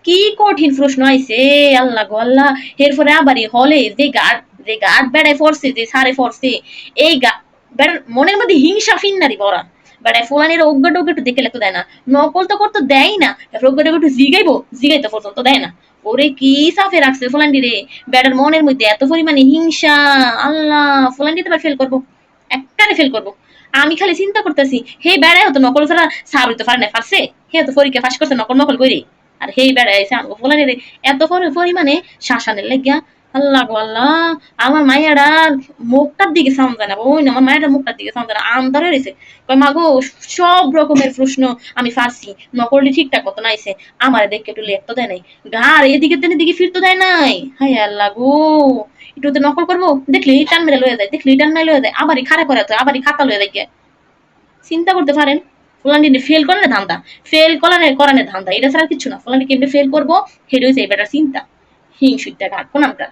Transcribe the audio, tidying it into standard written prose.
কি কঠিন প্রশ্ন আইছে, আল্লাহ গো আল্লাহ। এরপরে আবারই হলে যে গার্ড বেড়ায় পড়ছে, যে সারে পড়ছে, এই বেড়ার মনের মধ্যে হিংসা ফিন্নারি ভরা। বেড়ায় ফোলানির অজ্ঞ টজ্ঞ একটু দেখে লেখতে দেয় না, নকল তো করতে দেয় না, অজ্ঞ টজ্ঞ একটু জিগাইবো, জিগাইতে পর্যন্ত দেয় না। ওরে কি চাপে রাখছে ফোলান্ডি রে, বেড়ার মনের মধ্যে এত পরিমাণে হিংসা। আল্লাহ, ফোলান্ডি তো ফেল করবো, একটানে ফেল করবো। আমি খালি চিন্তা করতেছি, হে বেড়ায় হতো নকল ছাড়া সাবরি তো পারে না, পারছে। হে তো পরীক্ষা ফাঁস করছে নকল নকল করে। আর হেই বেড়ায় এসে আমাকে ফোলানি রে এত পরিমাণে শাসানের লেগিয়া। আল্লাহ গো আল্লাহ, আমার মাইয়াটা মুখটার দিকে সাউন্ড যায় না, ওই না আমার মায়ের মুখটার দিকে সাউন্ড যায় না, আন্দারে রয়েছে। কয় মাগো, সব রকমের প্রশ্ন আমি পারছি, নকলটি ঠিকঠাক মতো নাইছে, আমার দেখে একটু লেখতে দেয় নাই, ঘাড় এদিকে তেনে দিকে ফিরতে দেয় নাই। হাই আল্লাহ গো, একটু তো নকল করবো, দেখলি টান মেরে লয়ে যায়, দেখলি টান নাই লয়ে যায়, আবারই খাড়া করে আবারই খাতা লয়ে যায়। চিন্তা করতে পারেন, ফুলানির ফেল করার ধান্দা, ফেল করানের ধান্দা, এটা ছাড়া কিছু না। ফুলানি কেমনে ফেল করবো, হেরে হয়েছে এবার চিন্তা। হিংসুইটা ঘাট কোন আমরা